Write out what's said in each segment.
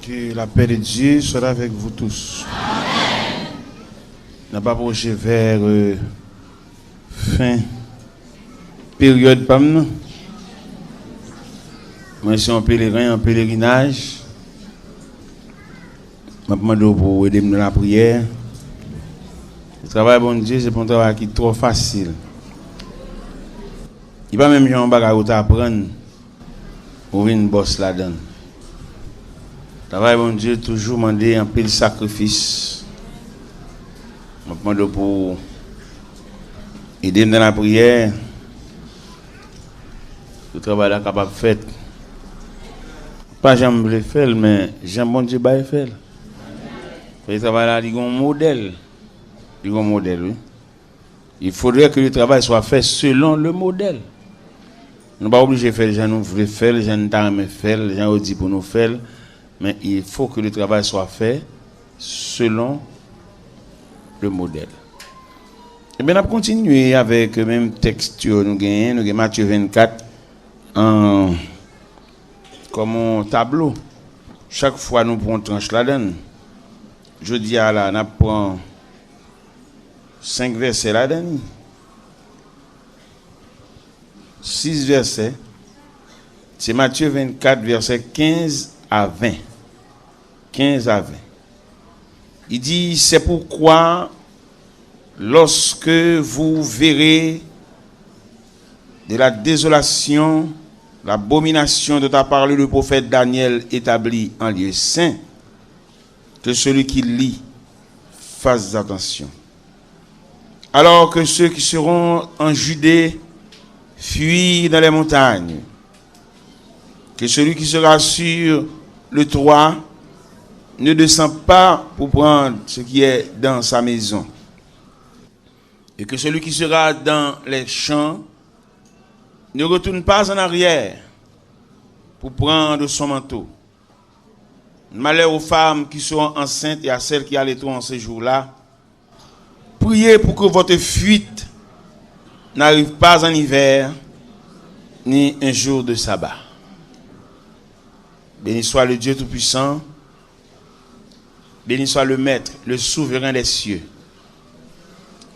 Que la paix de Dieu soit avec vous tous. Amen. N'a pas approché vers fin période PAM. Moi, je suis en pèlerin, en pèlerinage. Je demande pour aider dans la prière. Le travail, bon Dieu, c'est un travail qui est trop facile. Il n'y a pas même un bagage à apprendre pour une bosse là-dedans. Travail, bon Dieu, toujours demander un peu de sacrifice. Je demande pour aider dans la prière. Le travail est capable de faire. Pas j'aime le faire, mais j'aime bon Dieu le faire. Le travail là, il y a un modèle. Il y a un modèle, oui. Il faudrait que le travail soit fait selon le modèle. Nous ne sommes pas obligés de faire les gens nous voulons faire, les gens nous aiment faire, les gens nous disent pour nous faire. Mais il faut que le travail soit fait selon le modèle. Et bien, on va continuer avec le même texte. Nous avons Matthieu 24 comme un tableau. Chaque fois, nous prenons une tranche là-dedans. Je dis à la, nous prenons 5 versets là-dedans. 6 versets. C'est Matthieu 24, versets 15 à 20. 15 à 20. Il dit, c'est pourquoi, lorsque vous verrez de la désolation, l'abomination dont a parlé le prophète Daniel établi en lieu saint, que celui qui lit fasse attention. Alors que ceux qui seront en Judée fuient dans les montagnes, que celui qui sera sur le toit ne descend pas pour prendre ce qui est dans sa maison, et que celui qui sera dans les champs ne retourne pas en arrière pour prendre son manteau. Malheur aux femmes qui seront enceintes et à celles qui allaiteront en ces jours-là. Priez pour que votre fuite n'arrive pas en hiver, ni un jour de sabbat. Béni soit le Dieu Tout-Puissant, béni soit le Maître, le souverain des cieux,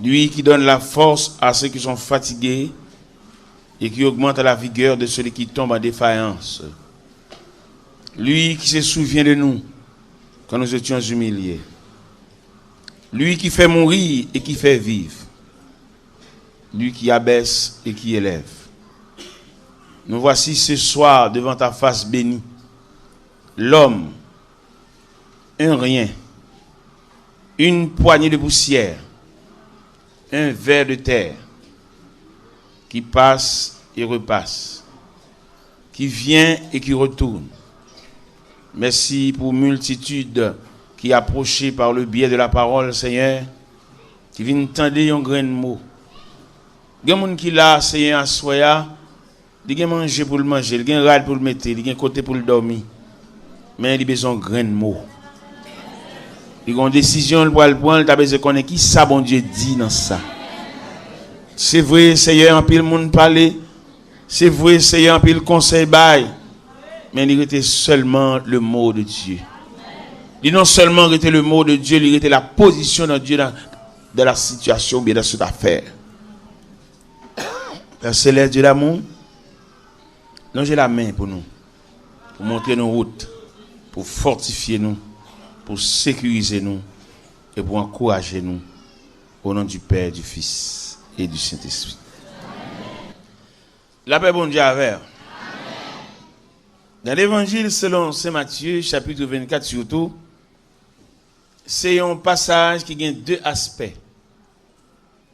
lui qui donne la force à ceux qui sont fatigués et qui augmente la vigueur de celui qui tombe en défaillance. Lui qui se souvient de nous quand nous étions humiliés. Lui qui fait mourir et qui fait vivre. Lui qui abaisse et qui élève. Nous voici ce soir devant ta face bénie. L'homme, un rien, une poignée de poussière, un ver de terre qui passe et repasse, qui vient et qui retourne. Merci pour multitude qui approchée par le biais de la parole, Seigneur, qui vient tendre un grain de mot. Il y a des gens qui là, Seigneur, à soya, il y a manger pour le manger, il y a un rad pour le mettre, il y a un côté pour le dormir. Mais il a besoin de grain de mot. Il y a une décision pour le prendre, il a besoin de connaître qui ça, bon Dieu, dit dans ça. C'est vrai, Seigneur, en pile monde parler. C'est vrai, Seigneur, en pile conseil bail. Mais il était seulement le mot de Dieu. Il non seulement était le mot de Dieu, il était la position de Dieu dans la situation, bien dans cette affaire. Père Céleste, Dieu d'amour, longez la main pour nous, pour montrer nos routes, pour fortifier nous, pour sécuriser nous et pour encourager nous. Au nom du Père, du Fils et du Saint-Esprit. La paix, bon Dieu, avec. Dans l'évangile selon Saint Matthieu, chapitre 24 surtout, c'est un passage qui a deux aspects.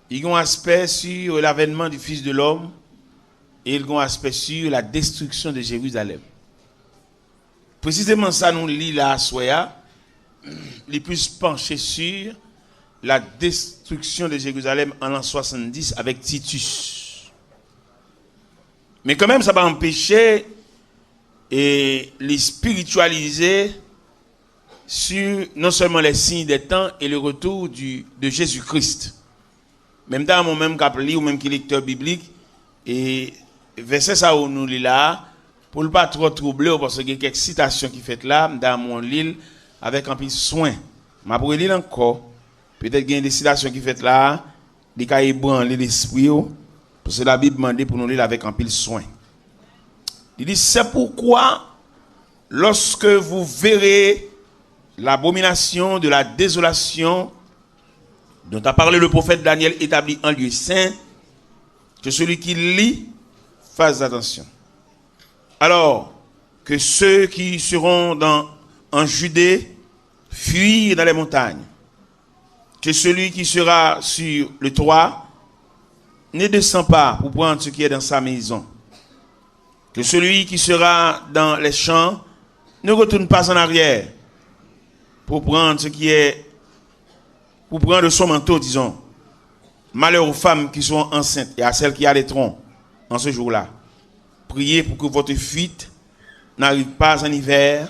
Il y a un aspect sur l'avènement du Fils de l'homme et il y a un aspect sur la destruction de Jérusalem. Précisément ça nous lit là à Soya, les plus penchés sur la destruction de Jérusalem en l'an 70 avec Titus. Mais quand même ça va empêcher et les spiritualiser sur non seulement les signes des temps et le retour de Jésus-Christ. Même dans mon même cap li ou même qui lecteur biblique et verset ça où nous lit là, pour ne pas trop troubler, parce qu'il y a quelques citations qui fait là, dans mon livre, avec un peu de soin. Je vais lire encore. Peut-être qu'il y a des citations qui fait là, des cas ébranlés l'esprit, parce que la Bible demande pour nous lire avec un peu de soin. Il dit, c'est pourquoi, lorsque vous verrez l'abomination de la désolation dont a parlé le prophète Daniel établi en lieu saint, que celui qui lit fasse attention. Alors que ceux qui seront en Judée fuient dans les montagnes, que celui qui sera sur le toit ne descend pas pour prendre ce qui est dans sa maison, que celui qui sera dans les champs ne retourne pas en arrière pour prendre ce qui est, pour prendre son manteau, disons. Malheur aux femmes qui sont enceintes et à celles qui allaiteront en ce jour-là. Priez pour que votre fuite n'arrive pas en hiver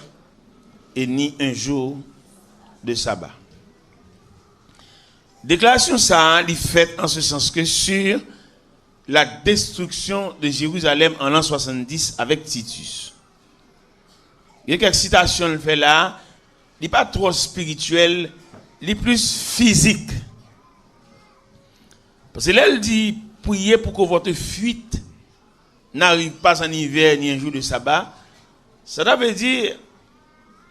et ni un jour de sabbat. Déclaration ça, il fait en ce sens que sur la destruction de Jérusalem en l'an 70 avec Titus. Il y a quelques citations le fait là, il n'est pas trop spirituel, il est plus physique. Parce que là, il dit, priez pour que votre fuite n'arrive pas en hiver ni un jour de sabbat. Ça veut dire,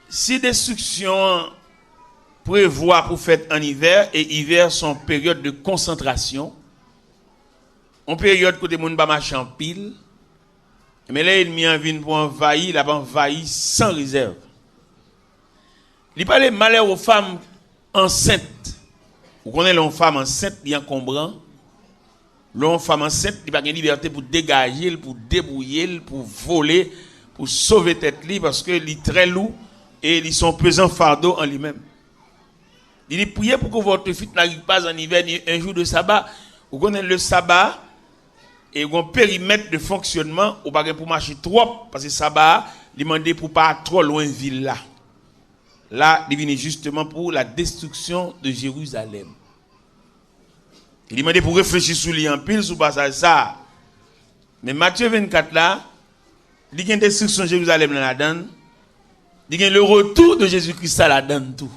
si destruction prévoit pour faire en hiver, et hiver sont période de concentration, en période où les gens ne marchent en pile, mais là, il a envie pour envahir, il a envahi sans réserve. Il parle de malheur aux femmes enceintes. Vous connaissez les femmes enceintes, bien encombrant. Les femmes enceintes, il n'a pas de liberté pour dégager, pour débrouiller, pour voler, pour sauver tête, parce que il est très lourd et ils sont pesants fardeau en lui-même. Il dit, priez pour que votre fuite n'arrive pas en hiver ni un jour de sabbat. Vous connaissez le sabbat et un périmètre de fonctionnement, ou pas pour marcher trop, parce que sabbat, il demande pour pas trop loin de ville là. Là, il vient justement pour la destruction de Jérusalem. Il demande pour réfléchir sur lui en pile, sur passage ça. Mais Matthieu 24 là, il y a une destruction de Jérusalem là dedans. Il y a le retour de Jésus-Christ là dedans tout.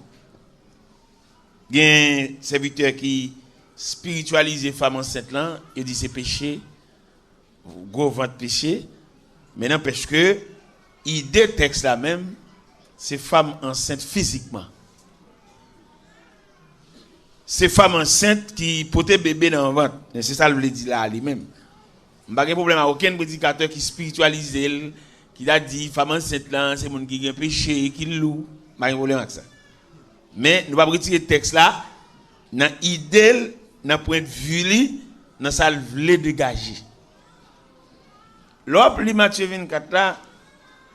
Il y a un serviteur qui spiritualise les femmes enceintes là, et dit c'est péché, gros ventre péché. Mais n'empêche que, il détecte là même, ces femmes enceintes physiquement. Ces femmes enceintes qui portent bébé dans le ventre. C'est ça que je le dis là lui-même. Je n'ai pas de problème à aucun prédicateur qui spiritualise, qui a dit femme enceinte là, c'est mon qui a un péché, qui loue. Je n'ai pas de problème avec ça. Mais nous ne pouvons pas retirer le texte là, dans l'idée, dans le point de vue, dans ça le voulait dégager. L'autre, Matthieu 24 là,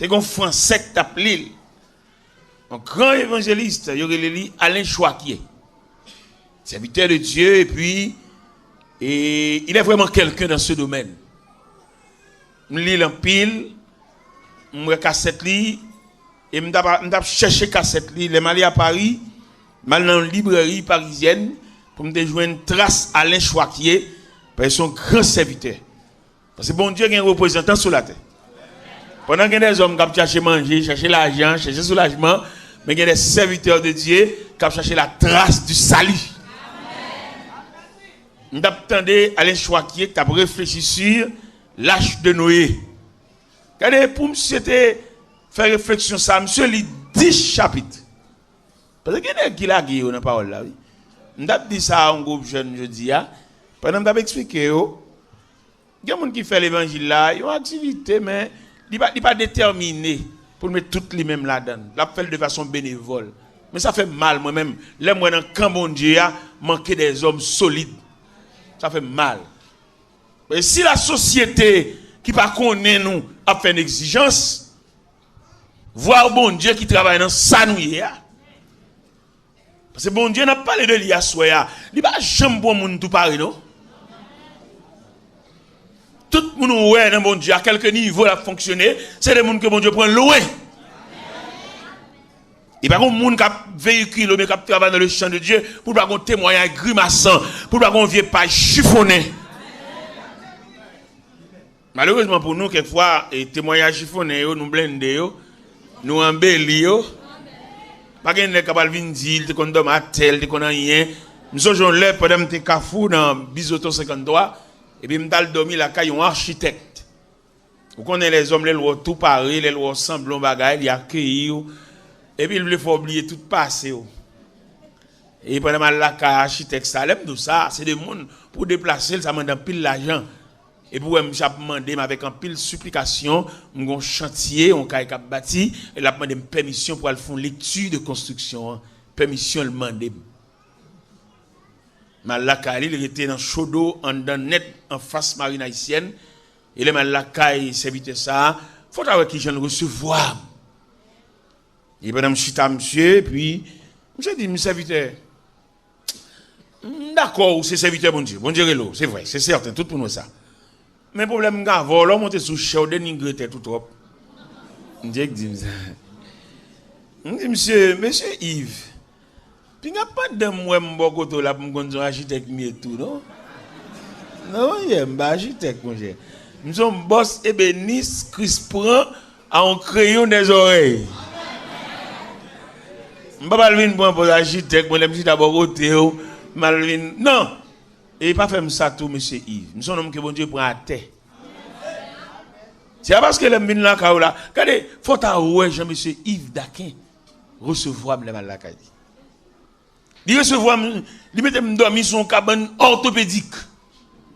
c'est un français qui t'appelle. Un grand évangéliste, il y aurait Alain Chouaquier. Serviteur de Dieu, et puis, il est vraiment quelqu'un dans ce domaine. Je lis en pile, je lis cassette, et je cherche cassette, je suis allé à Paris, je suis dans une librairie parisienne, pour me jouer une trace Alain Chouaquier, parce que son grand serviteur. Parce que bon Dieu a un représentant sur la terre. Pendant que des hommes qui cherchent à manger, chercher l'argent, chercher soulagement, mais il y a des serviteurs de Dieu qui cherchent la trace du salut. Nous attendons Alain Chouaquier qui a réfléchi sur l'âge de Noé. Regardez, pour monsieur faire réflexion ça, monsieur lit 10 chapitres. Parce que il y a qui l'a gué dans la parole là. Nous avons dit ça à un groupe jeune jeudi. Pendant que nous expliqué, il y a des gens qui font l'évangile là, ils ont une activité, mais il n'est pas déterminé pour mettre toutes les mêmes là-dedans. Il fait de façon bénévole. Mais ça fait mal moi-même. Là, moi, dans le camp mon Dieu, manquer des hommes solides. Ça fait mal. Mais si la société qui ne connaît pas nous a fait une exigence, voir bon Dieu qui travaille dans ça nous. Parce que bon Dieu n'a pas parlé de lui à soi. Il n'a pas jamais bon monde tout pareil, non? Tout le monde ouais dans bon Dieu à quelques niveaux a fonctionné, c'est des gens que bon Dieu prend loin. Il n'y a pas de monde qui véhicule mais qui travaille dans le champ de Dieu pour pas qu'on témoignage grimaçant, pour pas qu'on vienne pas chiffonner. Malheureusement pour nous, quelquefois, les témoignages chiffonnés, nous blindés, nous embellis. Pas qu'il n'est capable de dire, tu connais ma tel, tu connais rien. Nous sommes là pendant que tu es cafou dans Bisoto 53, et puis nous avons dormi la caille un architecte. Vous connaissez les hommes, les lois tout pareil, les lois semblent bagaille, ils accueillent, et puis il faut oublier tout passé. Et pendant que la caille architecte, ça l'aime tout ça, c'est des monde pour déplacer, ça demande un pile l'argent. Et pour me demander avec un pile supplication, un chantier, on caille cap bâti, et la demande permission pour aller faire une lecture de construction, permission le demander. Malaka, il était dans Chodo, en net, en face marine haïtienne. Et les Malaka, il s'évite ça. Il faut avoir qui je le recevoir. Et pendant que je suis monsieur, puis, je dis, monsieur serviteur, d'accord, c'est serviteur, bon Dieu, c'est vrai, c'est certain, tout pour nous ça. Mais le problème, c'est que l'homme monte sous chaud, dénigrer tout trop. Je dis, monsieur Yves, puis il n'y a pas de moi qui là pour me architecte et tout, non? Non, il y a un architecte, mon cher. Nous sommes boss ébéniste, Chris prend en crayon des oreilles. Je ne vais pas venir pour un architecte, je vais d'abord côté. Non, et pas faire ça tout, monsieur Yves. Nous sommes hommes que bon Dieu prend à terre. C'est parce que les mines là, regardez, il faut avouer, Jean-Monsieur Yves Daquin, recevoir les malades. Il recevoir, il mettait dormir son cabane orthopédique.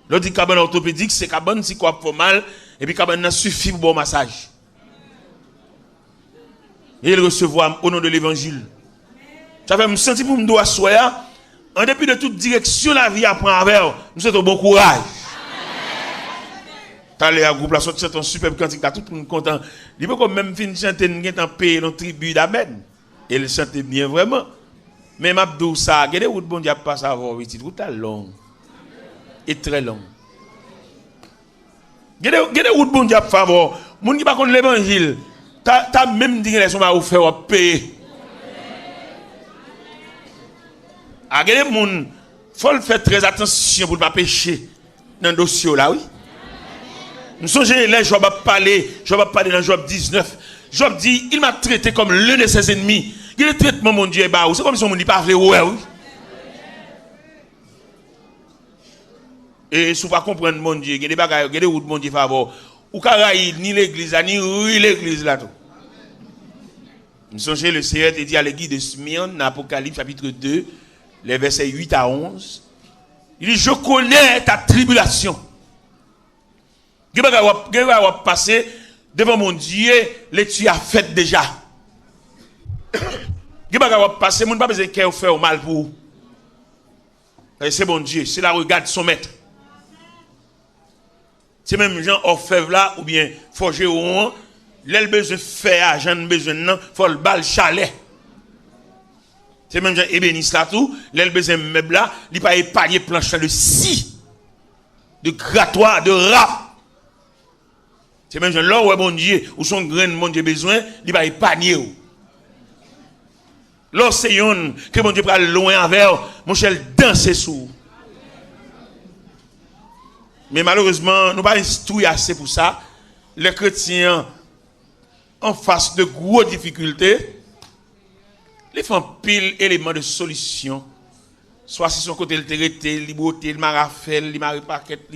L'autre dit cabane orthopédique, c'est cabane si quoi pour mal, et puis cabane suffit pour bon massage. Et il recevoir au nom de l'évangile. Ça fait me sentir pour me doigt soya, en dépit de toute direction la vie apprend avec, nous souhaitons bon courage. T'allez à groupe là, c'est un superbe cantique, tout le monde content. Il peut quand même finir chanter, nous avons payé notre tribu d'Amen. Et il chantait bien vraiment. Mais Mabdou, ça, regardez où le bon Dieu passe à voir, c'est tout long. Et très long. Regardez où le bon Dieu passe à voir. Moun qui pas contre l'évangile, t'as même dit que les hommes ont fait payer. Regardez moun, faut faire très attention pour ne pas pécher dans le dossier là, oui. Nous sommes les Job a parlé dans Job 19. Job dit, il m'a traité comme l'un de ses ennemis. Il est traitement, mon Dieu, c'est comme si on ne dit pas vrai, oui. Et si vous ne comprenez pas, mon Dieu, il y a des bagages, il y a des routes, mon Dieu, favor. Ou karaï, ni l'église, ni l'église là tout. Nous sommes le Seigneur dit à l'église de Smyrne, dans Apocalypse chapitre 2, les versets 8 à 11. Il dit, je connais ta tribulation. Je vais passer devant mon Dieu, les tu as fait déjà. Je vais passer, mon pas besoin de faire mal pour vous. C'est bon Dieu, c'est la regarde son maître. C'est même Jean orfèvre là, ou bien forger au rond, l'elle besoin de faire, j'en ai besoin de faut le bal chalet. C'est même Jean ébéniste là tout, l'elle besoin de meuble là, il pas épargner planche de scie, de grattoir, de rap. C'est même Jean là où bon Dieu, où son grain mon Dieu besoin, il va épargner. L'océan que mon Dieu prend loin avec, mon cher danser sous. Mais malheureusement, nous pas instruits assez pour ça. Les chrétiens, en face de grosses difficultés, ils font pile éléments de solution. Soit si son côté le traité, le beauté, le marafel, le maripaquette,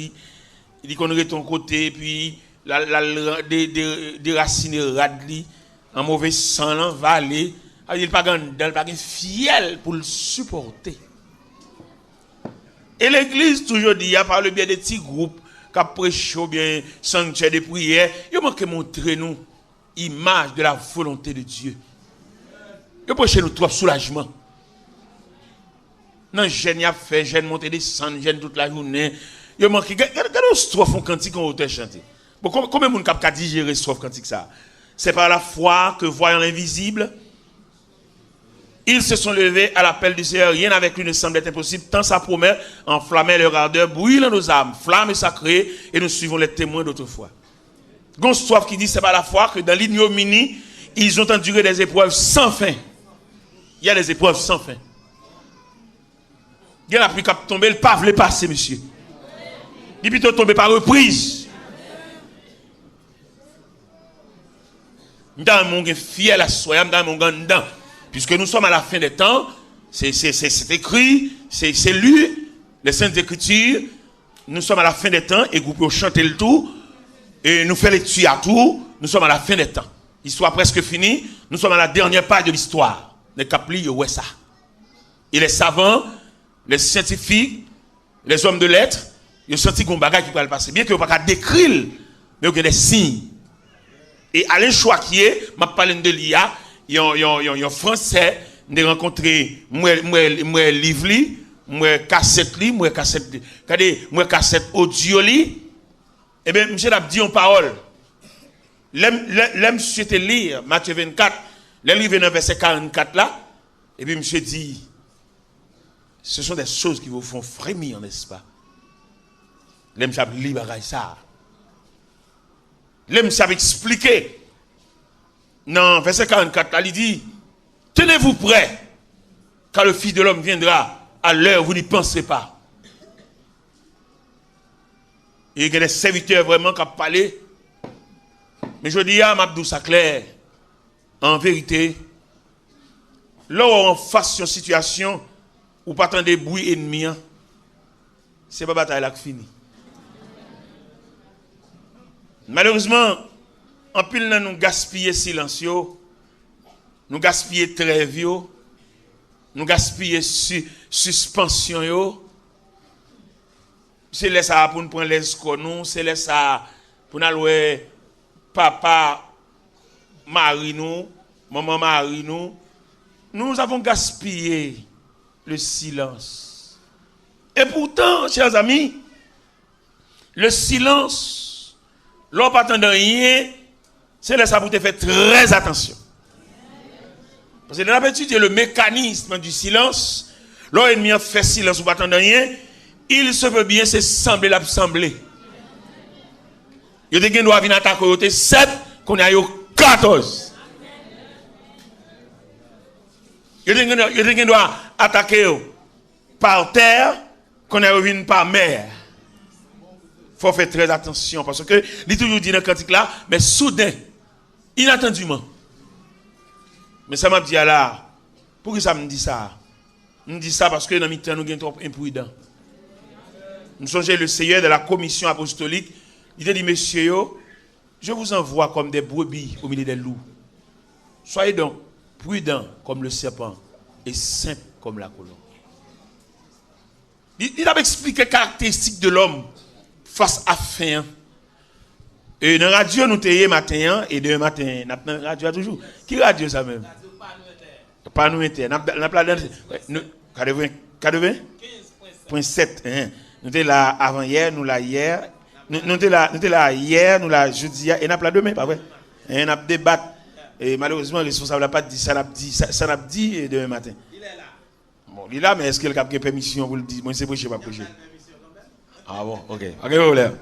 il connaît ton côté, puis des racines radli, en mauvais sang, en vallée. Il n'y a pas de fiel pour le supporter. Et l'église toujours dit, il y a par le biais des petits groupes qui prêchent ou bien sanctuaire de prière, il manque montrer nous image de la volonté de Dieu. Il prêche nous trop soulagement. Non, jeune y a fait, jeune monter descendre, jeune toute la journée. Il manque regardez strophe en cantique en hauteur chanter. Bon, combien de monde cap digérer strophe cantique ça? C'est par la foi que voyant l'invisible, ils se sont levés à l'appel du Seigneur. Rien avec lui ne semble être impossible. Tant sa promesse enflammait leur ardeur, brûlant nos âmes, flammes sacrées, et nous suivons les témoins d'autrefois. Gonstoif qui dit, c'est par la foi que dans l'ignominie, ils ont enduré des épreuves sans fin. Il y a des épreuves sans fin. Il y en a plus qu'à tomber, le pave le passer, monsieur. Il peut tomber par reprise. Dans mon fiel à soi, dans mon dedans. Puisque nous sommes à la fin des temps, c'est écrit, c'est lu, les Saintes Écritures, nous sommes à la fin des temps, et vous pouvez chanter le tout, et nous faire les tuer à tout, nous sommes à la fin des temps. L'histoire presque finie, nous sommes à la dernière page de l'histoire. Les caplis, ouais ça. Et les savants, les scientifiques, les hommes de lettres, ils ont senti qu'on bagage qui peut le passer. Bien que vous ne pouvez pas décrire, mais il y a des signes. Et Alain Chouakier, m'a parlé de l'IA, il y a un Français, j'ai rencontré moi livre, moi cassette audio li. Eh bien, monsieur l'a dit en parole. L'aime monsieur te lire Matthieu 24, le livre dans verset 44 là, et puis monsieur dit, ce sont des choses qui vous font frémir, n'est-ce pas? L'aime ça libérer ça. L'aime ça expliquer. Non, verset 44 là, il dit, tenez-vous prêts, car le Fils de l'homme viendra à l'heure où vous n'y penserez pas. Et il y a des serviteurs vraiment qui ont parlé. Mais je dis à Mabdou Saclair, en vérité, là où on face une situation où pas tant de bruit ennemi, c'est pas bataille là qui finit. Malheureusement, en pile nous gaspillons silencieux, nous gaspillons trêve, nous gaspillons suspension. C'est là ça pour nous prendre les nous, c'est là ça pour nous aller papa mari nous, maman mari nous. Nous avons gaspillé le silence. Et pourtant, chers amis, le silence, l'on pas attendre rien, c'est là ça pour te faire très attention. Parce que dans l'habitude, le mécanisme du silence, l'ennemi fait silence ou pas attendre rien, il se peut bien se sembler l'assembler. Il y a doit venir attaquer côté 7 qu'on a eu 14. Il y a doit attaquer par terre qu'on a eu par mer. Il faut faire très attention parce que il toujours dit dans le cantique là, mais soudain, inattendument. Mais ça m'a dit là, pourquoi ça me dit ça? Me dit ça parce que dans le temps nous sommes trop imprudents. Nous songeons le Seigneur de la commission apostolique. Il a dit, messieurs, je vous envoie comme des brebis au milieu des loups. Soyez donc prudents comme le serpent et simples comme la colombe. Il a expliqué les caractéristiques de l'homme face à fin. Et dans la radio, nous sommes matin et demain matin. Dans la radio toujours. Qui radio ça même? Pas nous inter. Nous 15.7. Nous étions là avant hier, nous là hier. Nous étions là hier, nous là jeudi, et nous avons demain, pas vrai? Et nous avons débattu. Et malheureusement, le responsable n'a pas dit ça, n'a dit demain matin. Il est là. Bon, il est là, mais est-ce qu'il a une permission pour le dire? Moi, c'est prêcher, pas prêcher. Ah bon, ok. Ok, problème.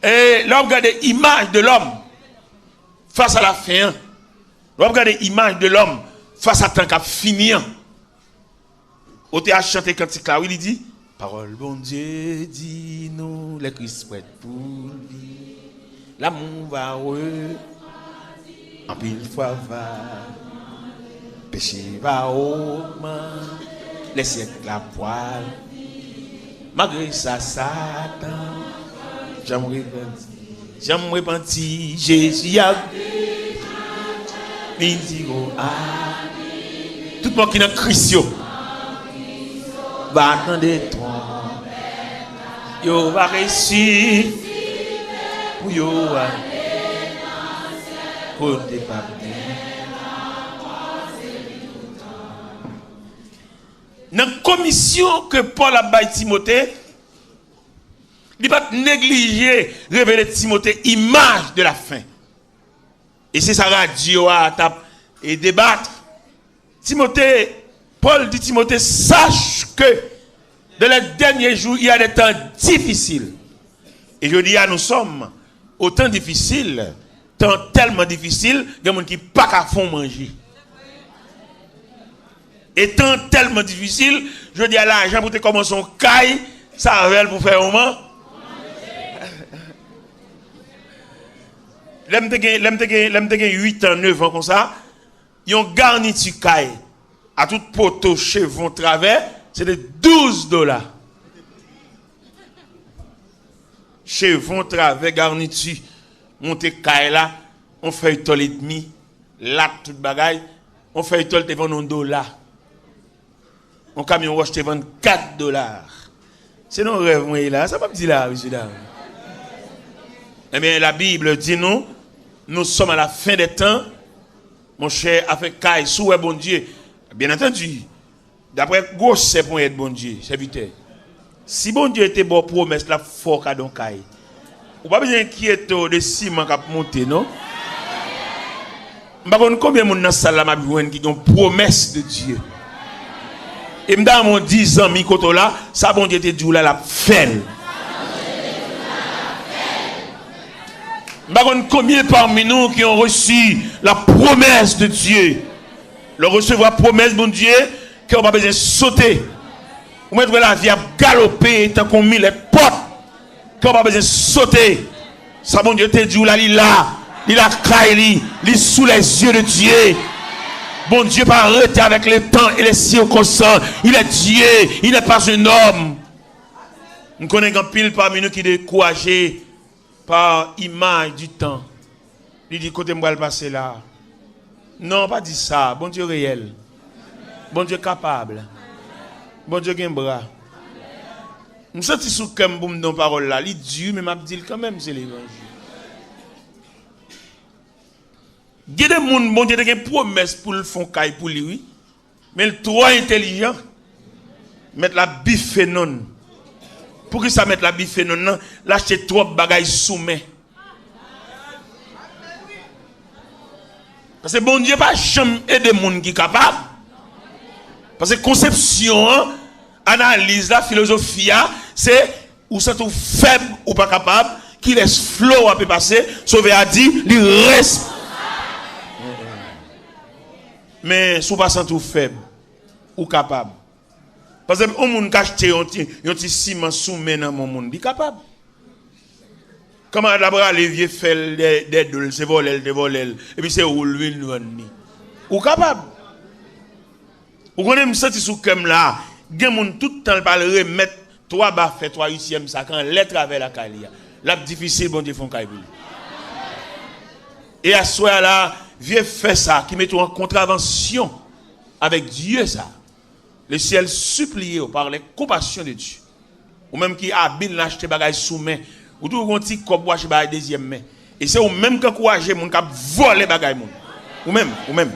Et là, on regarde l'image de l'homme face à la fin. On regarde l'image de l'homme face à tant qu'à finir. On t'a chanté cantique là, il dit. Parole bon Dieu, dis-nous, les Christ prêts pour lui. L'amour va heureux, en pile fois va, péché va augmenter, les siècles la poêle. Malgré ça, Satan, j'aime repentir, Jésus a dit, tout le monde qui est dans Christ, va attendre toi. Yo va réussir pour yo côté pardon. Dans la commission que Paul a baillé Timothée, il ne va pas négliger révéler Timothée image de la fin. Et c'est ça radio à tape et débattre. Timothée, Paul dit Timothée, sache que dans les derniers jours, il y a des temps difficiles. Et je dis, nous sommes au temps difficile, temps tellement difficile, il y a des gens qui n'ont pas qu'à fond manger. Et temps tellement difficile, je dis à l'argent pour te commencer un caille, ça va pour faire un moment. l'aime te 8 ans, 9 ans comme ça, ils ont garniture caille à tout poteau chevron travers, c'est de $12. Chevron travers garniture, monter caille là, on fait une toile et demi, là tout bagaille, on fait une toile te vendre $1. Un camion roche te vendre $4. C'est nos rêves, moi, là. Ça va me dire là, monsieur, là. Eh bien, la Bible dit nous sommes à la fin des temps. Mon cher, a fait caille sous bon Dieu. Bien entendu, d'après gros c'est pour être bon Dieu, serviteur. Si bon Dieu était bon promesse, la fort à donc caille. Ou pas besoin d'inquiéter de ciment qui a monté, non? Je ne sais pas combien de gens dans la salle qui ont une promesse de Dieu. Et dans mon 10 ans, mi-koto là, ça bon Dieu te dit là, la fait. Je ne sais pas combien parmi nous qui ont reçu la promesse de Dieu. Le recevoir la promesse de Dieu, qui n'ont pas besoin de sauter. Ou mettre la vie à galoper tant qu'on met les portes. Qui n'ont pas besoin de sauter. Ça bon Dieu te dit là, il a caillé, il est sous les yeux de Dieu. Bon Dieu pas arrêter avec le temps et les circonstances. Il est Dieu, il n'est pas un homme. Nous connaissons un pile parmi nous qui est découragé par image du temps. Il dit, côté moi le passer là. Non, pas dit ça. Bon Dieu réel. Bon Dieu capable. Bon Dieu qui a un bras. Je me sens sous comme boum dans parole là. Il dit, mais m'a dit quand même c'est l'évangile. Il y a des gens bon Dieu qui ont une promesse pour le fond caille pour lui, oui. Mais le trop intelligent, mettre la biphénone. Pour que ça mette la biphénone, l'acheter trop de bagailles soumis. Parce que bon Dieu pas jamais aider des gens qui sont capables. Parce que conception, analyse, la philosophie, c'est ou ça tout faible ou pas capable, qui laisse flot à passer, sauver a dit, il reste. Mais si vous passez tout faible ou capable. Parce que on monde acheter un petit ciment soumis dans mon monde, il est capable. Comment d'abord les vieux fait des doles, c'est voler, des voler et puis c'est rouler ni. Ou capable. Vous connaissez me senti sous comme là, gen monde tout le temps parler remettre 3 bas fait 3 8e ça quand les travers la calia. La difficile bon Dieu font caille. Et à ce là vieux fait ça, qui met en contravention avec Dieu ça. Le ciel supplie par les compassions de Dieu. Ou même qui habile l'acheter bagage sous main. Ou tout un petit cop wash bagage deuxième main. Et c'est ou même qui encourager mon cap voler bagage mon. Ou même.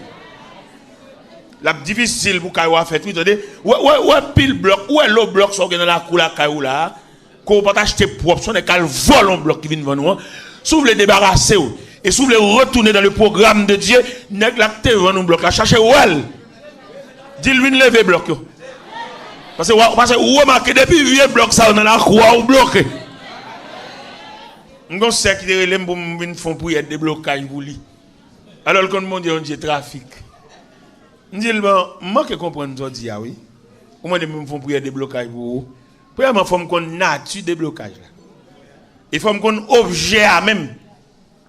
La difficile pour kay wa fait oui attendez. Ouais pile bloc, ouais l'autre bloc sont dans la cour la kay là. Qu'on pas acheter propre, son est qu'al vole un bloc qui vient devant nous. S'ouvre les débarrasser. Et si vous voulez retourner dans le programme de Dieu, nèg la te vend un bloc la chercher ouel. Dis-lui de lever bloc. Parce que vous remarquez depuis vieux bloc ça dans la croix ou bloqué. On sait que les gens viennent font pour y être déblocage pour lui. Alors quand mon Dieu on trafic. On dit bon, moi que comprendre aujourd'hui oui. Comment les gens font pour y être déblocage pour vous. Premièrement faut qu'on nature déblocage là. Il faut qu'on objet à même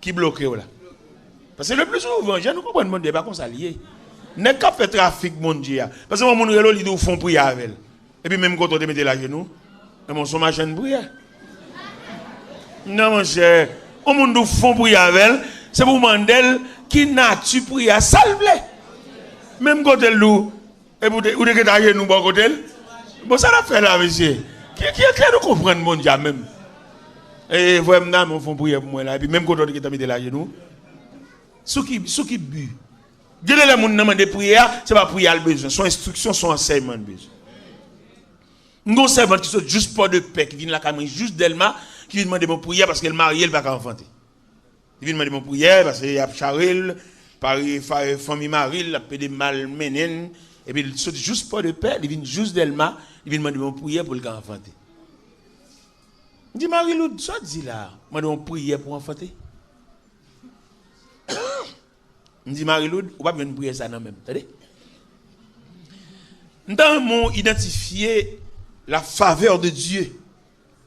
qui bloque là. Parce que le plus souvent, je ne comprends pas mon débat comme ça lié. N'est qu'à faire trafic mon Dieu. Parce que mon relo li do font prière avec. Et puis même quand on te mette la genou, mon son machin prière. Non mon cher, on monde font prière avec, c'est pour mandel qui nature prière salve. Même quand elle lou et pour ou de ta genou bon côté. Bon ça la fait là monsieur. Qui nous comprendre mon Dieu même. Et vraiment mon font prière pour moi là et puis même quand on te mette la genou. Ceux qui bu. Dieu les gens qui demandent prière, ce n'est pas prière le besoin, son instruction, son enseignement le besoin. Nous avons servant qui sont juste pas de paix, qui viennent la caméra juste d'Elma, qui viennent demander mon prière parce qu'elle marie, elle ne va pas enfanter. Ils viennent demander mon prière parce qu'il y a Charil, par famille Marie, la paix de malmenen, et puis ils sont juste pas de paix, ils viennent juste d'Elma, ils viennent demander mon prière pour le enfanter. Je dis Marie-Lou, ça dit là, je demande mon prière pour enfanter. Je dis Marie-Loud, on va bien prier ça dans même. Attendez. Nous avons identifié la faveur de Dieu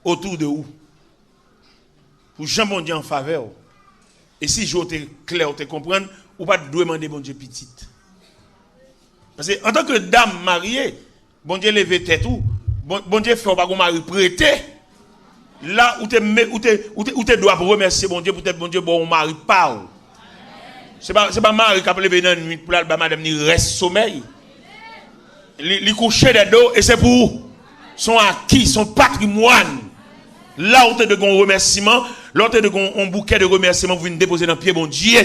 autour de vous. Pour Jean bon Dieu en faveur. Et si je t'ai clair, te comprendre, ou pas demander bon Dieu petite. Parce que en tant que dame mariée, bon Dieu levé tête ou, bon Dieu fait pas qu'on mari prêté. Là où tu dois remercier bon Dieu, peut-être bon Dieu bon mari parle. C'est pas mari qui a levé dans la nuit pour la madame ni reste sommeil. Li coucher des dos et c'est pour son acquis, son patrimoine. Là où tu as de remerciements, là où tu as de un bouquet de remerciements, vous venez déposer dans le pied, bon Dieu.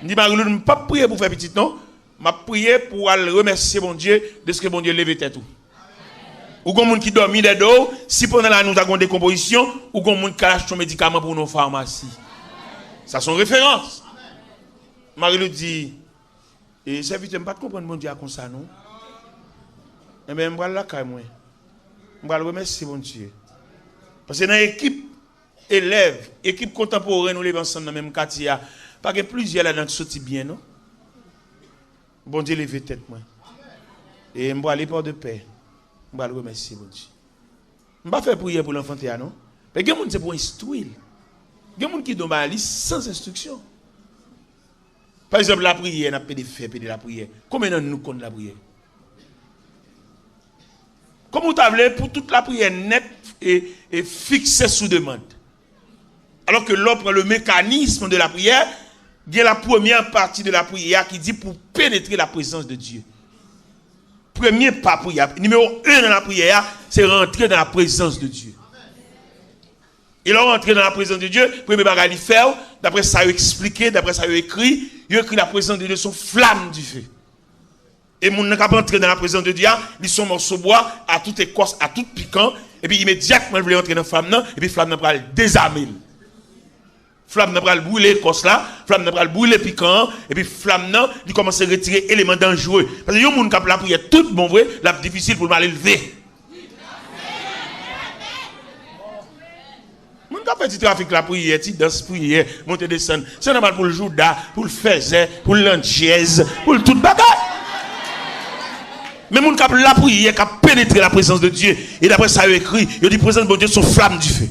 Je dis, Marie-Lou, je ne pas prier pour faire petit, non. Je prier pour aller remercier mon Dieu de ce que bon Dieu lève tête. Ou comme monde qui dormit des dos, si pendant la nous avons des décomposition, ou comme monde qui achète son médicament pour nos pharmacies. Ça sont références. Marie-Lou dit, et serviteur, je ne pas comprendre mon Dieu comme ça, non. Eh bien, je vais la caille, moi. Je vais remercier mon Dieu. Parce que dans l'équipe élève, équipe contemporaine, nous les ensemble dans le même quartier, pas que plusieurs là-dedans qui sortent bien, non? Bon Dieu, levez tête, moi. Et je vais aller pour de paix. Je vais le remercier, bon Dieu. Je ne vais pas faire prier pour l'enfant, non? Mais il y a des gens qui pour instruire. Il y a des gens qui donnent la liste sans instruction. Par exemple, la prière, on a fait des faits de la prière. Combien de nous comptons la prière? Comment vous avez pour toute la prière nette et fixée sous demande? Alors que l'autre, le mécanisme de la prière, il y a la première partie de la prière qui dit pour pénétrer la présence de Dieu. Premier pas prière. Numéro 1 dans la prière, c'est rentrer dans la présence de Dieu. Et là, rentrer dans la présence de Dieu, premier bagage il fait, d'après ça, il expliqué, d'après ça, il écrit la présence de Dieu, son flamme du feu. Et mon n'a pas entrer dans la présence de Dieu, ils sont morceaux bois, à toute écorce, à tout piquant, et puis immédiatement, ils veulent entrer dans la flamme, et puis flamme n'a pas le désarmer. Flamme n'a pas le brûler l'écorce là, flamme n'a pas le brûler piquant, et puis flamme n'a, il commence à retirer éléments dangereux. Parce que il y a des gens qui ont la prière tout bon vrai, la difficile pour mal élever. Mon gars fait du trafic la prière, tu danses prière, monter descendre. C'est normal pour le Jouda, pour le Faiset, pour l'Antiez, pour le tout bagage. Mais mon cap la prière, qui a pénétré la présence de Dieu. Et d'après ça, il écrit, il dit présence de Dieu sont flamme du feu.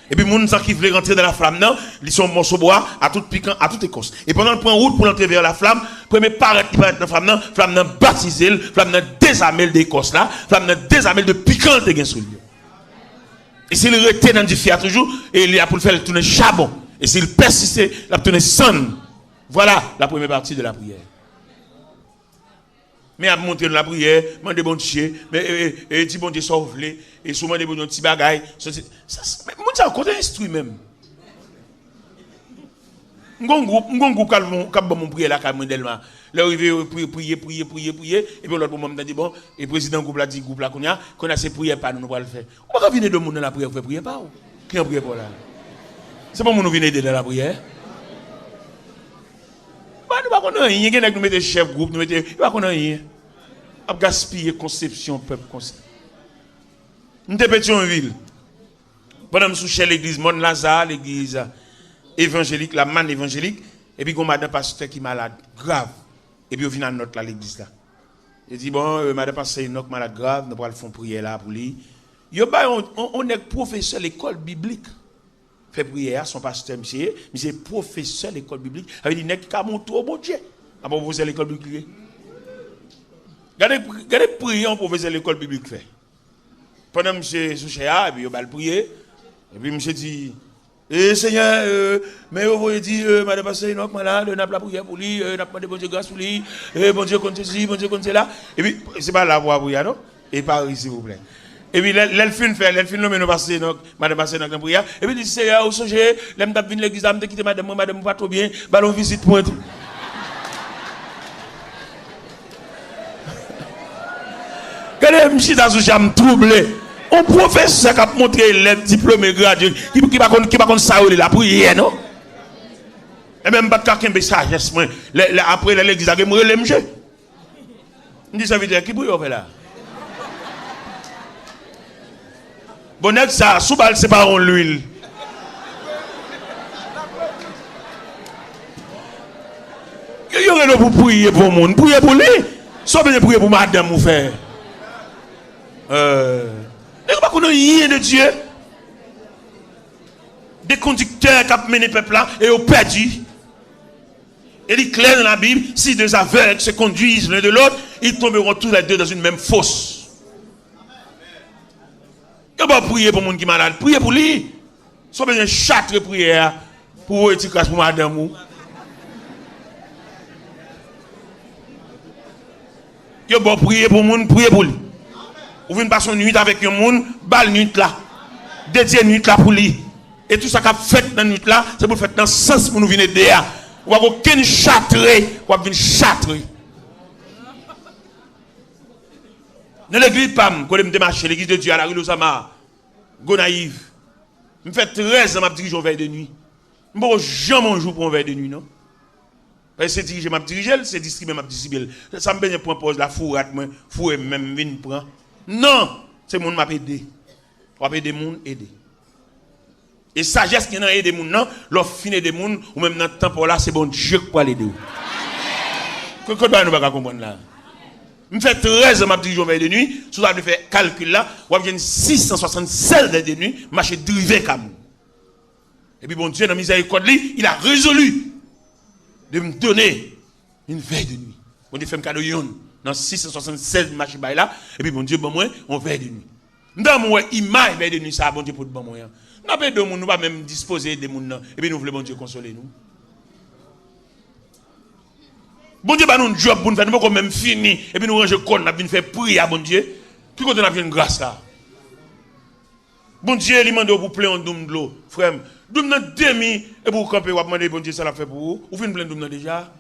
Et puis mon qui veut rentrer dans la flamme, non, ils sont morceaux bois, à tout piquant, à toute écorce. Et pendant le point route pour entrer vers la flamme, premier paraître qui paraît dans la flamme n'a baptisé, flamme n'a désarmé d'écorce là, flamme n'a désarmé de piquant de gain sur lui. Et s'il retient dans du fiat toujours, et il a pour le faire tourner charbon. Et s'il persiste, il a tourné sonne. Voilà la première partie de la prière. Mais à monter dans la prière, demander bon Dieu, mais dit bon Dieu sauve-les, et souvent des bons petits bagailles. Mais mon Dieu, côté instruit même. Mon groupe qui a mon prière là, qui a modèlement. Là, il veut prier, et puis l'autre moment, il dit bon, et le président groupe là dit groupe là, qu'on a ces prières pas, nous va le faire. On va venir de monde dans la prière, faire prier pas ou? Qui en prie pour là? C'est pas mon nous venir dans la prière. Nous ne connaissons rien, nous mettons chef groupe, nous mettons, nous ne connaissons rien. On gaspiller conception peuple comme ça. Nous sommes Pétionville. Pendant que je suis chez l'église Mont Lazare, l'église évangélique, la manne évangélique, et puis on a un pasteur qui est malade, grave. Et puis on vient à notre là l'église là. Il dit bon, madame pasteur Enoch malade grave, nous allons faire prière là pour lui. On est professeur de l'école biblique. Fait prière, son pasteur, monsieur, professeur de l'école biblique. Il dit, n'est-ce qu'à mon tour, bon Dieu. À professeur de l'école biblique. Regardez prier en professeur de l'école biblique fait. Pendant que monsieur Souchéa, et puis il va prier. Et puis monsieur dit, Seigneur, mais vous voyez dire, madame pasteur Enoch malade, n'a pas la prière pour lui, n'a pas de bon Dieu grâce pour lui, bon Dieu compte ceci, bon Dieu compte cela. Et puis, c'est pas la voix pour non? Et par ici, s'il vous plaît. Et puis, l'elfine fait, l'elfine nomme nous passer, madame passer dans la prière. Et puis, il dit, Seigneur, au sujet, l'aime d'abord venir l'église, d'aime quitter madame, pas trop bien, ballon visite pour tout. Regardez, monsieur, dans ce jam troublé. Un professeur qui a montré les diplômés gradués, qui va contre ça, la prière, non? Et même pas quelqu'un de sagesse, après l'église, il me relève, monsieur. Il dit, ça veut dire, qui peut y là? Bon, ça, sous balle, c'est pas en l'huile. Il y aurait pour prier pour le monde, prier pour lui. Sauf que prier pour madame ou faire. Il n'y a pas qu'on a rien de Dieu. Des conducteurs qui ont mené le peuple là et ont perdu. Et il est clair dans la Bible, si deux aveugles se conduisent l'un de l'autre, ils tomberont tous les deux dans une même fosse. Il ne faut pas prier pour les gens qui sont malades. Priez pour lui. Si vous avez besoin de châtre prière pour vous étiquer pour madame. Il faut prier pour les gens, prier pour lui. Vous venez passer une nuit avec un monde, balle nuit là. Dédié nuit là pour lui. Et tout ça qu'a fait dans la nuit là, c'est pour faire dans le sens pour nous venir derrière. Vous n'avez aucun châtré, vous avez une châtré. Dans l'église PAM, quand je me démarche, l'église de Dieu à la rue Losama, Gonaïve, je me fais 13 ans, je dirige en veille de nuit. Je ne peux jamais un jour pour un veille de nuit, non? Parce que c'est diriger, je dirige, c'est distribuer, je distribue. Ça me baigne pour un poste, la fourrate, fourré même, vine prend. Non, c'est mon m'a aidé. On va aider les gens, aider. Et sagesse qui a aidé les gens, non, l'offre fin des gens, ou même dans le temps pour là, c'est bon Dieu qui peut l'aider. Que nous ne pouvons pas comprendre là? Je fais 13 ans, je dirige en veille de nuit. Si vous avez fait calcul là, vous avez 676 de nuit, marché drivé comme. Et puis bon Dieu, dans la miséricorde, il a résolu de me donner une veille de nuit. On dit fait un cadeau dans 676 marché là. Et puis bon Dieu, bon moi, on veille de nuit. Dans mon image veille de nuit, ça a bon Dieu pour bon moyen. Nous pas de monde, nous pas même disposer des gens. Et puis nous voulons bon Dieu consoler nous. Bon Dieu, nous job pour nous faire, nous pouvons même finir. Et puis nous ranger compte, nous faire prier à bon Dieu. Puis quand on a une grâce là. Bon Dieu, il m'a demandé pour plein de l'eau. Frère, nous avons demi, et pour camper, vous demandez bon Dieu, ça l'a fait pour vous. Vous venez plein de déjà.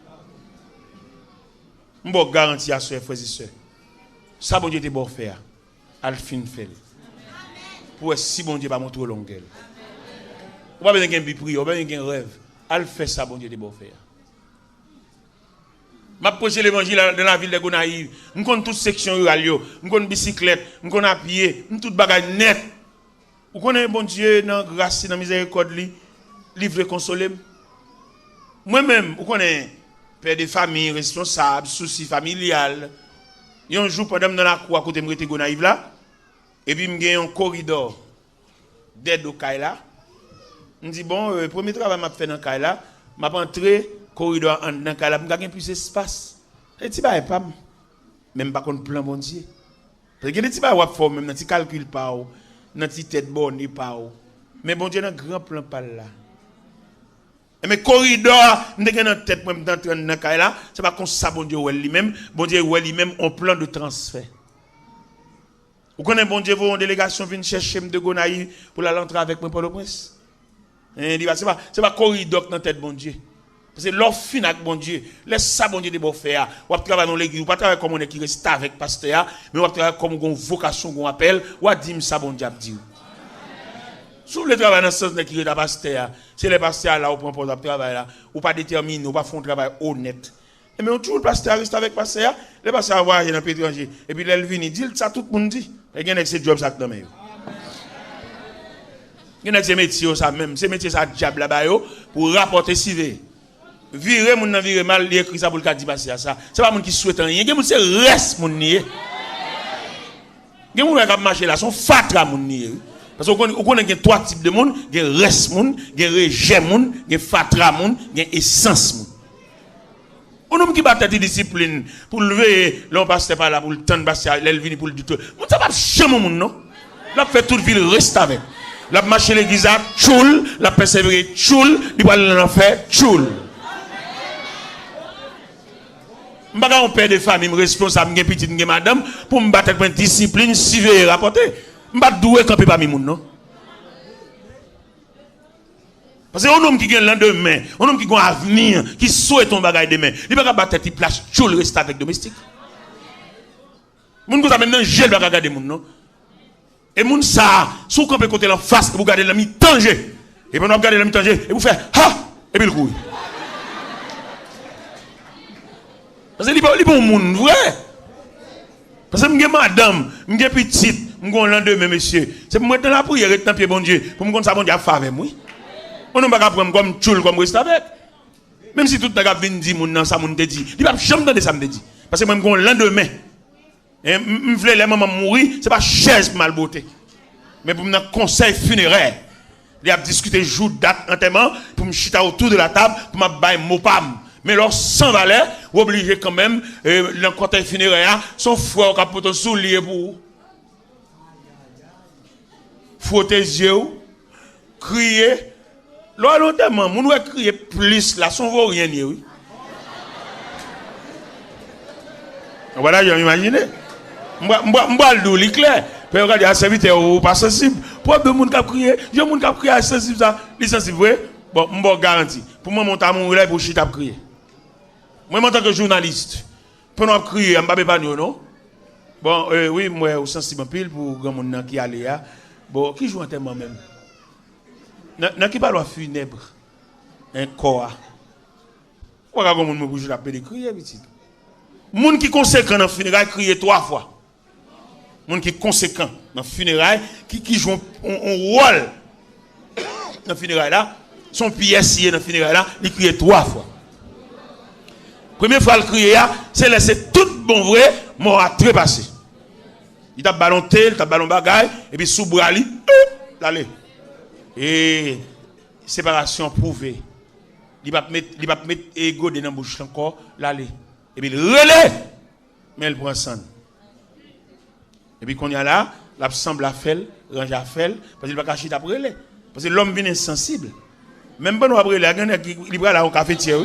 Je vous garantis à ce frères et sœurs. Ça, bon Dieu, est bon faire. Al fin fait. Pour si bon Dieu va montrer longueur. Vous n'avez pas besoin de prier, vous n'avez pas besoin de rêve. Al fait ça, bon Dieu, est bon faire. Je prêche l'évangile dans la ville de Gonaïve. Je connais toute section rurale, je connais bicyclette, je connais à pied, je connais toute bagaille net. Vous connaissez bon Dieu dans grâce, dans miséricorde, livre consoler. Moi-même, vous connaissez père de famille, responsable, souci familial. Il y a un jour pendant dans la cour à côté de Gonaïve là, et puis il y a un corridor d'aide au Kaila. Je me dis bon, le premier travail que je fais dans le Kaila, je vais entrer corridor dans le Kaila, je vais plus d'espace. Et tu vas pas même pas contre plan bon Dieu. Parce que tu vas avoir forme même tu calcules pas dans ti tête bonne pas. Mais bon Dieu dans grand plan pas là. Mais corridor, nous dans tête même d'entrer dans Kaila, c'est pas comme ça bon Dieu lui-même, bon Dieu lui-même un plan de transfert. Vous connaissez bon Dieu, une délégation vient chercher de Gonaïve pour la rentrer avec moi pour le prince. C'est pas corridor dans tête bon Dieu. Parce que l'offre fin avec bon Dieu, laisse ça bon Dieu de bon faire. Ou travailler dans l'église, ou pas travailler comme on est qui reste avec pasteur, mais ou travailler comme une vocation, qu'on appelle, ou à dire ça bon Dieu dit. Si vous voulez travailler dans ce sens qui est pasteur, c'est les pasteurs là, ou prend pour travail là, ou pas déterminé, ou pas font un travail honnête. Mais on toujours le pasteur reste avec pasteur, les pasteurs voient dans pays étranger, et puis ils viennent dire ça tout le monde dit. Et il y a ces jobs ça dans même. Il y a ces métiers ça même, ces métiers ça diable là-bas pour rapporter CV. Virer moun nan virer mal, il écrit ça pour le cas de passer à ça. C'est pas moun qui souhaite rien, gen moun c'est reste moun nié. Gen moun qui marcher là, son fatra moun nié. Parce qu'on connaît trois types de monde, gen reste moun, gen rejet moun, gen fatra moun, gen essence moun. On homme qui bat tête discipline pour lever l'on pasteur par là pour le temps de passer, l'elle vient pour le dire. Moun ça pas jamais moun non. La fait toute ville reste avec. La marcher l'église à tchoul, la persévérer tchoul, il va l'en faire tchoul. Je ne suis pas un père de famille responsable, je suis petit, madame, pour me battre avec une discipline, suivre et rapporter. Je ne suis pas doué quand je ne suis pas non. Parce que un homme qui a un lendemain, un homme qui a un avenir, qui souhaite un bagage demain, il ne peut pas battre une place, tout le reste avec domestique. Moun ko sa maintenant gel va regarder moun non. Et moun ça, sous qu'on peut côté la face, vous regardez la mi-danger. Et pendant regarder la mi-danger, et vous faites ha et puis le coup. Parce que il bon moun vrai. Parce que m'gè madame, m'gè petite, m'gon lendemain monsieur. C'est pour moi dans la prière et dans pied bon Dieu, pour me connait ça bon Dieu a fait avec moi. On ne va pas prendre comme tchoul comme reste avec. Même si tout le monde vient dire moun nan ça moun te dit, il va jamais entendre ça me dit. Parce que moi m'gon lendemain. Et m'vle les maman mourir, c'est pas chaise mal beauté. Mais pour un conseil funéraire, il a discuté jour date enterrement pour me chita autour de la table pour m'a bailler mot pam. Mais leur sans valeur, obligé quand même, dans le cortège funéraire, son frère qui a porté un soulier pour frotter les yeux, crier. Là, longtemps, on va crier plus, là, son vaut rien, oui. Voilà, j'imagine. M'ba le double clair. Puis regardez à serviteur ou pas sensible. Pour de monde qui crier, je monde qui crier sensible ça, les sensible vrai. Bon, m'ba garanti. Pour moi monter à mon relais pour chita crier. Moi en tant que journaliste, pour nous crier, m'ba pas non. Bon, oui, moi au sensible pile pour grand monde qui aller là. Bon, qui joue en terme même. N'a qui parle funèbre. Un corps. Pourquoi grand monde me bouge la paix de crier petit. Moun qui conséquent dans funérailles crier 3 fois. Moun qui conséquent dans funérailles qui joue un rôle dans funérailles là, son pièce dans funérailles là, il crie 3 fois. Première fois le crier c'est laisser tout bon vrai mort à trépasser. Il t'a ballon tel, t'a ballon bagaille et puis sous bras li l'aller. Et séparation prouvée. Il va mettre ego dans la bouche encore l'aller. Et puis, le relais, mais elle prend sang. Et puis, quand il y a là, l'absence la fait, range à faire, parce qu'il va cacher après relais. Parce que l'homme vient insensible. Même pas nous après relais, il va là au cafetière.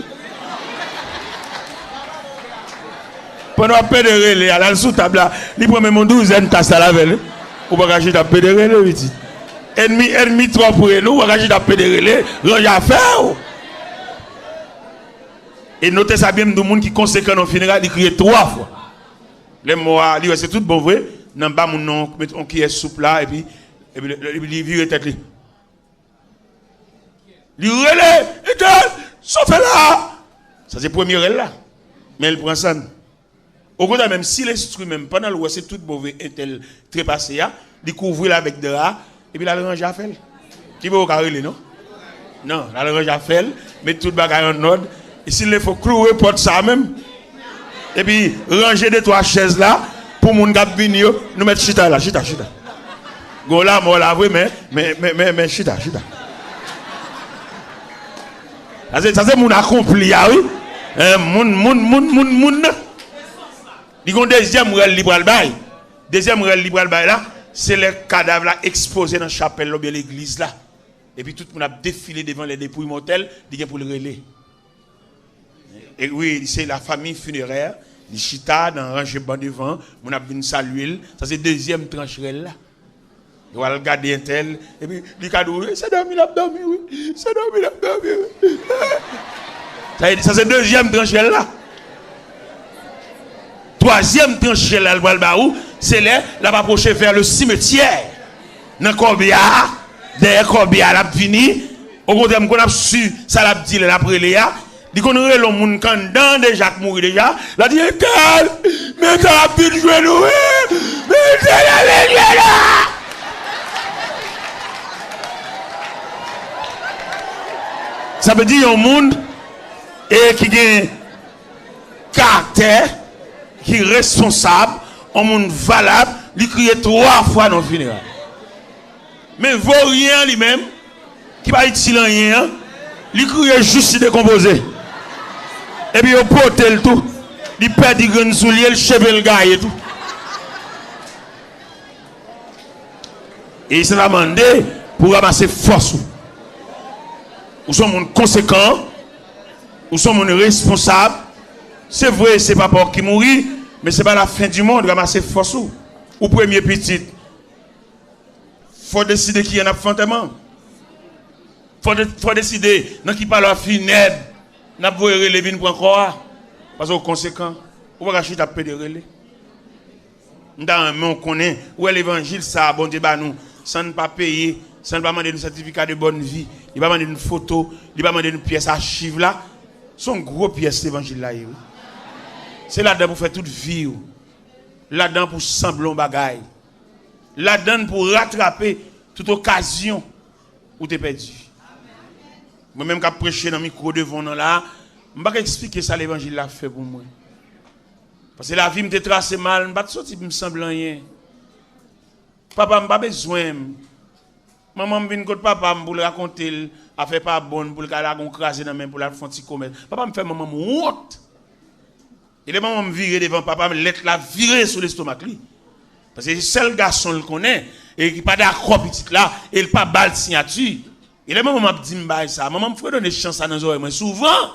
Pendant après de relais, à la sous table là, il prend même 12 tasses à la veille. Ou va cacher après de relais, petit. Ennemi trop pour nous, va cacher après de relais, range à faire. Et notez ça bien, de monde qui conséquent dans le funérail, il crie 3 fois. Les mots, c'est tout bon vrai. Dans bas mon nom, on qui est souple là, et puis il vire tête. Il relève, sauf là. Ça c'est le premier relais là. Mais il prend ça. Au contraire, même si l'instrument, même pendant le c'est tout mauvais, tel trépassé, il couvre avec de rats, et puis il a le range à faire. Qui va au carré, non? Non, il a le range à faire, mais tout le bagage en ordre. Et s'il faut clouer porte ça même. Et puis ranger 2-3 chaises là pour mon gars venir nous mettre chita là, chita. Go là moi là oui mais chita. Ça c'est mon accompli oui. Mon il y a deuxième rel libre bail. Deuxième rel libre bail là, c'est les cadavres là exposés dans la chapelle ou bien l'église là. Et puis tout le monde a défilé devant les dépouilles mortelles, dit pour le relais. Et oui, c'est la famille funéraire, les chita dans rangé ban devant, on a venu saluer, ça c'est deuxième tranche là. On va regarder un tel, et puis les cadeaux, c'est dormi, oui. C'est dormi, oui. Ça c'est deuxième tranche là. Troisième tranche là, c'est là, la va approcher vers le cimetière. Dans Corbia, derrière Corbia, la fini. Au contraire, qu'on a su, ça l'a dit, l'après Léa. Il connaît le monde quand dans déjà mourir déjà. La dit calme, mais t'as pu jouer nous. Mais t'es là. Ça veut dire un monde et qui a caractère, qui est responsable, un monde valable, il crie 3 fois dans le funérail. Mais il ne vaut rien lui-même, qui va être silent rien, il crie juste décomposé. Et puis, il porte le tout. Il perd des graines souliers, le cheveu, le gars et tout. Et il s'est demandé pour ramasser force. Ou sont mon conséquent, ou sont mon responsable. C'est vrai, c'est pas pour qui mourit, mais c'est pas la fin du monde, ramasser force. Ou premier petit. Faut décider qui en a fantement. Faut décider dans qui parle à funèbre. N'a pas les vins pour encore parce que conséquent on va racheter à pédé relais dans on connaît où est l'évangile ça bon Dieu ba nous sans ne pas payer sans ne pas demander un certificat de bonne vie il va demander une photo il va demander une pièce archive là son gros pièce l'évangile là c'est là-dedans pour faire toute vie là-dedans pour sembler bagaille là-dedans pour rattraper toute occasion où tu es perdu. Moi-même qui prêché dans le micro devant nous là, je ne vais pas expliquer ça l'évangile l'a fait pour moi. Parce que la vie me tracée mal, je ne vais pas sortir me semble rien. Papa, je n'ai pas besoin. Maman vient contre papa pour le raconter, a fait pas bonne pour le craser dans main pour la faire petit commerce. Papa me fait maman honte. Et les mamans me virer devant papa, me laisse la virer sur l'estomac lui. Parce que c'est le seul garçon le connaît et qui pas d'accord petit là, et il pas balle signature. Et les mamans m'a dit ça, maman me fait donner chance à nos oreilles moi souvent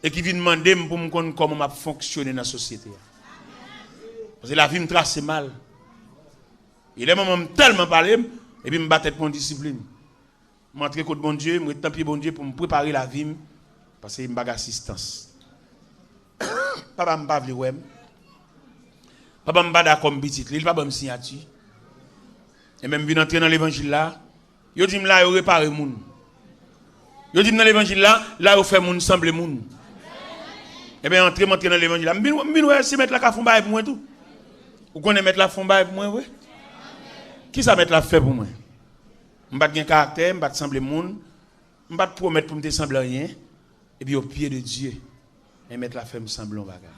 et qui vient demander pour me connaître comment m'a fonctionner dans la société. Parce que la vie me trace mal. Et les mamans me tellement parlé et puis me battre pour discipline. M'entrer contre bon Dieu, me tant pis bon Dieu pour me préparer la vie parce que me bag assistance. Papa me pas vle ouais. Papa me pas d'accord comme petit, il pas bon signature. Et même vient entrer dans l'évangile là, yo dit là yo réparer moun. Yo dit dans l'évangile là yo fait moun semble moun. Et bien entrer dans l'évangile là, m'bin ouais si mettre la ka fond bail pour moi tout. Ou connaît mettre la fond bail pour moi ouais. Qui ça mettre la fait pour moi? M'pas gen caractère, m'pas semble moun, m'pas promettre pour me sembler rien et puis au pied de Dieu et mettre la fait me semble un bagage.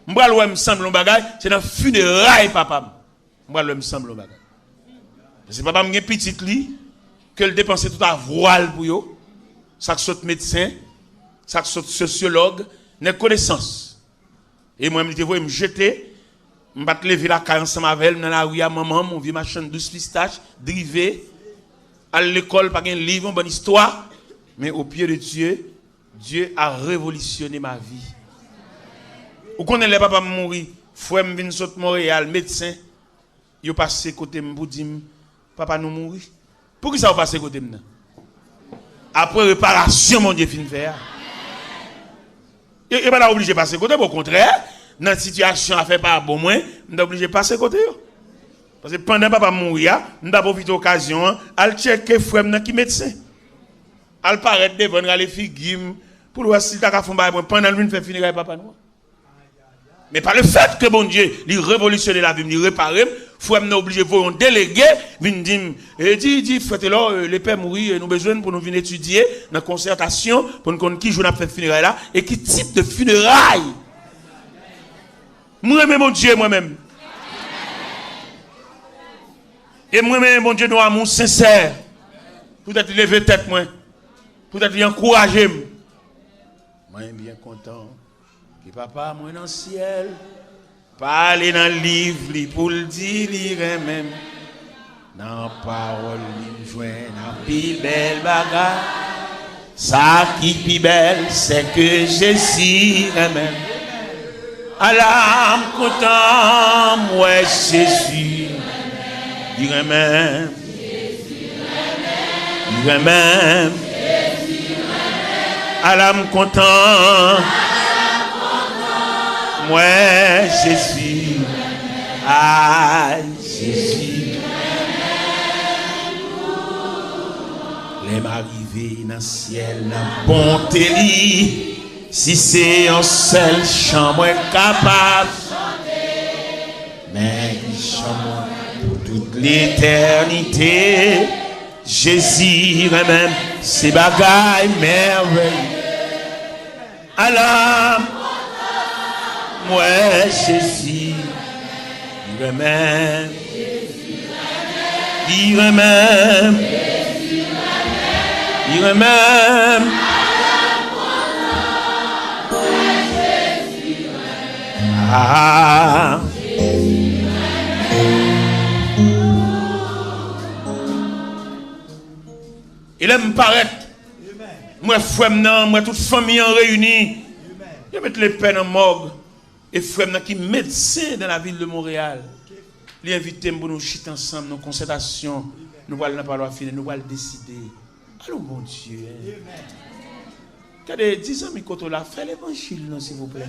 M'pas le me semble un bagage, c'est dans funérailles papa. M'pas le me semble un bagage. Parce que papa m'gen petite li que le dépenser tout à voile pour yo, ça saute médecin, ça saute sociologue, n'est connaissance. Et moi me dit me jeter je vais lever la caille ensemble avec elle dans la rue à maman, mon vieux machin 12 pistaches, drivé, à l'école, pas un livre, une bonne histoire. Mais au pied de Dieu, Dieu a révolutionné ma vie. Ou qu'on est les papa mourir, frère me vient sauter Montréal, médecin, il passé côté me pour dire papa nous mourir. Pour qui ça va passer côté me? Après réparation mon Dieu fin faire. Et pas obligé de passer côté, au contraire. Dans la situation à faire pas bon moins, on est obligé de passer côté. Parce que pendant papa mourir, on a profité de l'occasion, à checker frère qui médecin. À paraître devant les filles pour voir si t'as fait pendant lui fait finir papa nous. Mais par le fait que bon Dieu, il révolutionne la vie, il répare, frère nous obligé de déléguer, vinn dit faites là les pères mourir, nous besoin pour nous venir étudier dans concertation pour nous connaître qui jour n'a fait funérailles là et qui type de funérailles. Moi-même, mon Dieu, moi-même. Et moi-même, mon Dieu, nous amour sincère. Peut-être lever tête, moi. Peut-être encourager. Moi, bien content. Que papa, moi, dans le ciel. Parler dans le livre, pour le dire, même. Dans la parole, il joint dans plus belle bagarre. Ça qui est plus belle, c'est que Jésus, même. Allah content, moi Jésus, dirais même, Allah content, moi Jésus, ah Jésus, les m'arriver dans le ciel, dans bonté lit. Si c'est un seul chambre capable, mais il chante pour toute l'éternité. Jésus même, c'est bagaille merveilleux. Alors, moi Jésus, il même, il même, il même. Ah. Il aime paraître. Moi, frère, moi, toute famille en réunie. Je mets les peines en morgue. Et frère, qui est médecin dans la ville de Montréal. Il invite pour nous chiter ensemble, nos concertations. Nous allons pas leur finir, nous allons décider. Allô, mon Dieu. Qu'est-ce que 10 ans, mais quand on l'a fait l'évangile, s'il vous plaît.